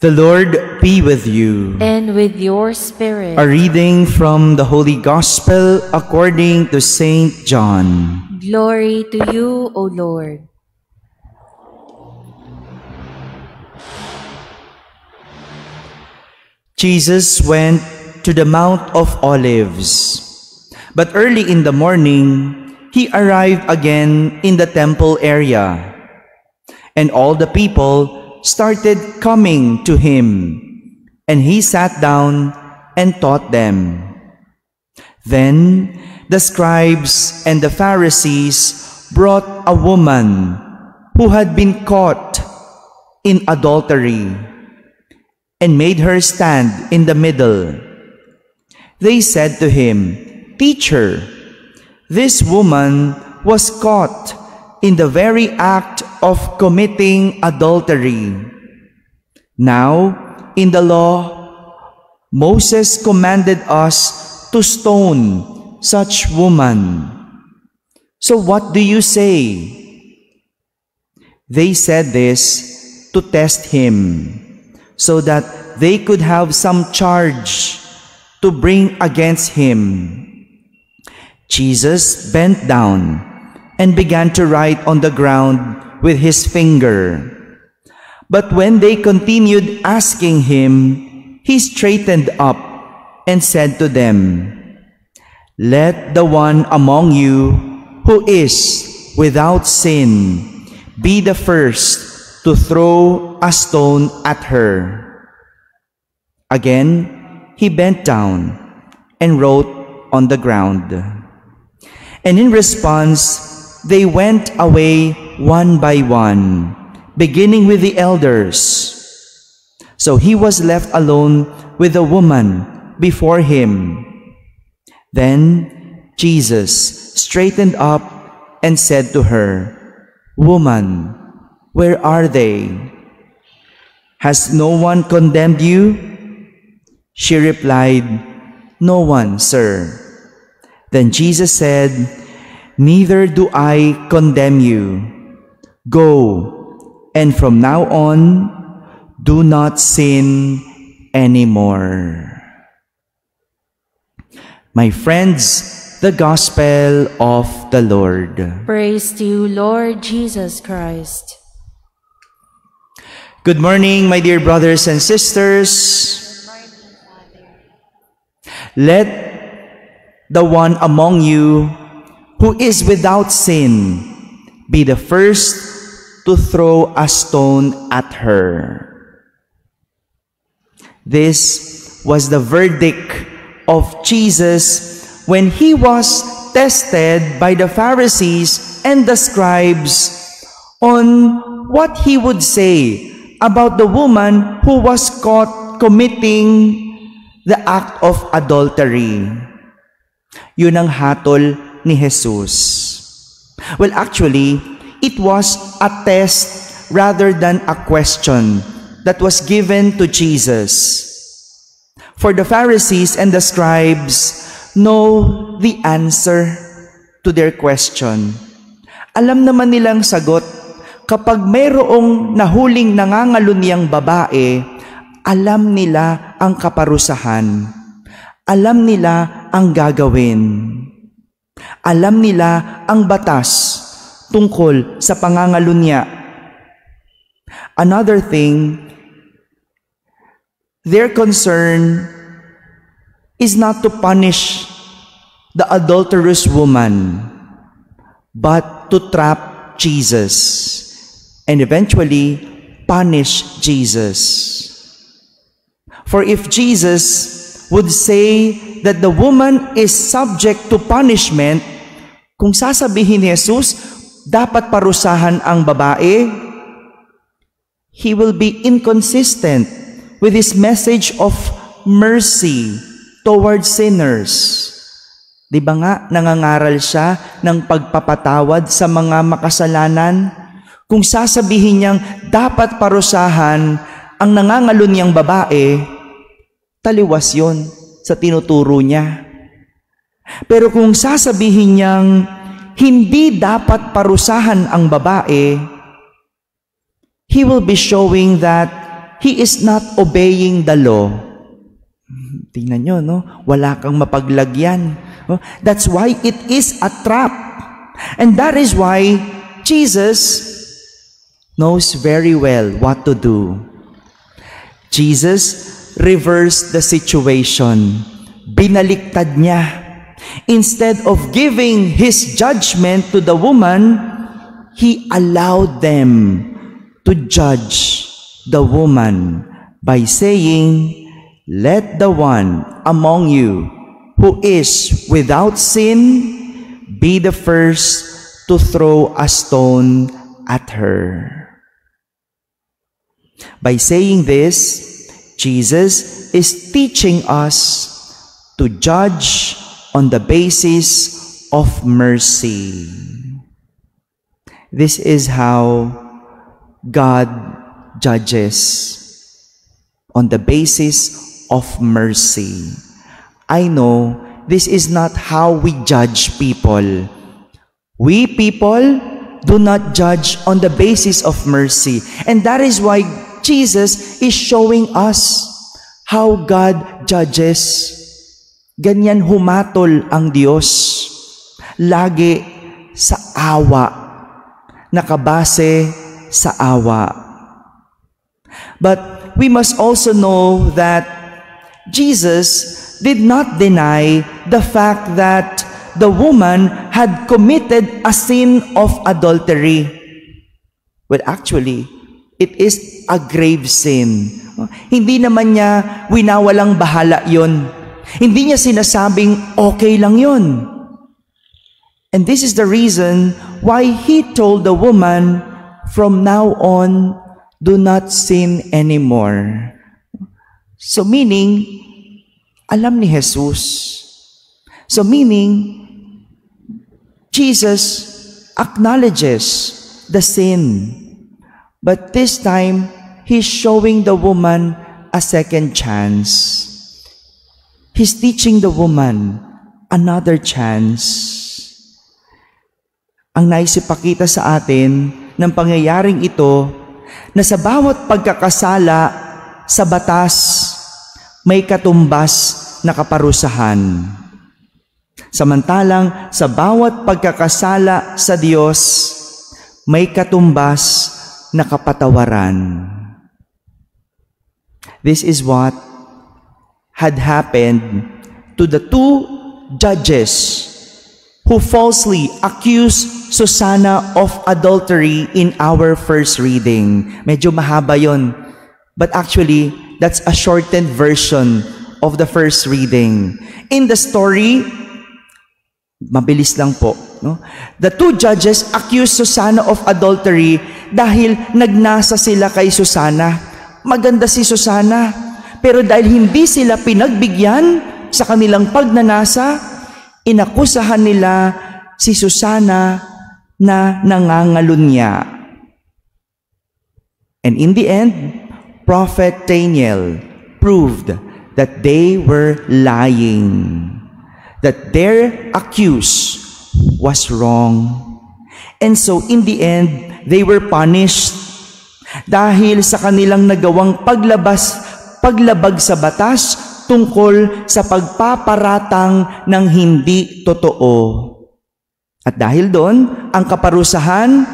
The Lord be with you. And with your spirit. A reading from the Holy Gospel according to Saint John. Glory to you, O Lord. Jesus went to the Mount of Olives. But early in the morning, he arrived again in the temple area. And all the people started coming to him, and he sat down and taught them. Then the scribes and the Pharisees brought a woman who had been caught in adultery and made her stand in the middle. They said to him, "Teacher, this woman was caught in the very act of committing adultery. Now, in the law, Moses commanded us to stone such woman. So what do you say?" They said this to test him, so that they could have some charge to bring against him. Jesus bent down and began to write on the ground with his finger. But when they continued asking him, he straightened up and said to them, "Let the one among you who is without sin be the first to throw a stone at her." Again, he bent down and wrote on the ground. And in response, they went away one by one, beginning with the elders. So he was left alone with the woman before him. Then Jesus straightened up and said to her, "Woman, where are they? Has no one condemned you?" She replied, "No one, sir." Then Jesus said, "Neither do I condemn you. Go, and from now on, do not sin anymore." My friends, the Gospel of the Lord. Praise to you, Lord Jesus Christ. Good morning, my dear brothers and sisters. Let the one among you who is without sin be the first to throw a stone at her. This was the verdict of Jesus when he was tested by the Pharisees and the scribes on what he would say about the woman who was caught committing the act of adultery. Yun ang hatol ni Jesus. Well, actually, it was a test rather than a question that was given to Jesus. For the Pharisees and the scribes know the answer to their question. Alam naman nilang sagot. Kapag mayroong nahuling nangangalunyang babae, alam nila ang kaparusahan. Alam nila ang gagawin. Alam nila ang batas tungkol sa pangangalunya. Another thing, their concern is not to punish the adulterous woman, but to trap Jesus and eventually punish Jesus. For if Jesus would say that the woman is subject to punishment, kung sasabihin ni Jesus, dapat parusahan ang babae, he will be inconsistent with his message of mercy towards sinners. Di ba nga, nangangaral siya ng pagpapatawad sa mga makasalanan? Kung sasabihin niyang dapat parusahan ang nangangalunyang babae, taliwas yon sa tinuturo niya. Pero kung sasabihin niyang hindi dapat parusahan ang babae, he will be showing that he is not obeying the law. Tingnan nyo, no? Wala kang mapaglagyan. No? That's why it is a trap. And that is why Jesus knows very well what to do. Jesus reversed the situation. Binaliktad niya. Instead of giving his judgment to the woman, he allowed them to judge the woman by saying, "Let the one among you who is without sin be the first to throw a stone at her." By saying this, Jesus is teaching us to judge on the basis of mercy. This is how God judges, on the basis of mercy. I know this is not how we judge people. We people do not judge on the basis of mercy. And that is why Jesus is showing us how God judges. Ganyan humatol ang Diyos. Lagi sa awa. Nakabase sa awa. But we must also know that Jesus did not deny the fact that the woman had committed a sin of adultery. Well, actually, it is a grave sin. Hindi naman niya winawalang bahala yon. Hindi niya sinasabing okay lang yon. And this is the reason why he told the woman, from now on, do not sin anymore. So meaning, alam ni Jesus. So meaning, Jesus acknowledges the sin. But this time, he's showing the woman a second chance. He's teaching the woman another chance. Ang naisipakita sa atin ng pangyayaring ito, na sa bawat pagkakasala sa batas, may katumbas na kaparusahan. Samantalang sa bawat pagkakasala sa Diyos, may katumbas na kapatawaran. This is what had happened to the two judges who falsely accused Susanna of adultery in our first reading. Medyo mahaba yon, but actually, that's a shortened version of the first reading. In the story, mabilis lang po, no? The two judges accused Susanna of adultery dahil nagnasa sila kay Susanna. Maganda si Susanna, pero dahil hindi sila pinagbigyan sa kanilang pagnanasa, inakusahan nila si Susanna na nangangalunya. And in the end, Prophet Daniel proved that they were lying, that their accuse was wrong. And so in the end, they were punished dahil sa kanilang nagawang paglabag sa batas tungkol sa pagpaparatang ng hindi totoo. At dahil doon, ang kaparusahan,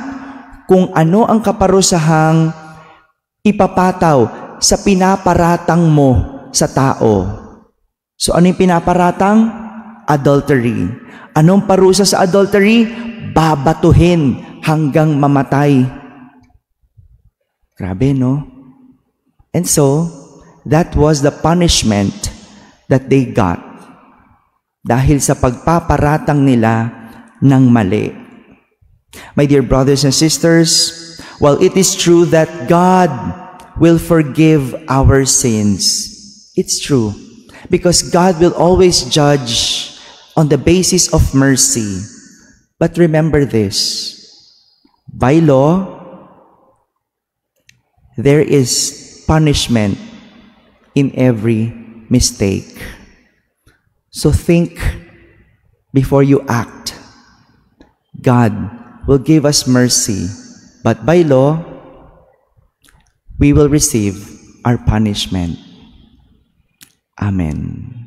kung ano ang kaparusahang ipapataw sa pinaparatang mo sa tao. So ano yung pinaparatang? Adultery. Anong parusa sa adultery? Babatuhin hanggang mamatay. Grabe, no? And so, that was the punishment that they got dahil sa pagpaparatang nila ng mali. My dear brothers and sisters, while it is true that God will forgive our sins, it's true, because God will always judge on the basis of mercy. But remember this, by law, there is punishment in every mistake. So think before you act. God will give us mercy, but by law, we will receive our punishment. Amen.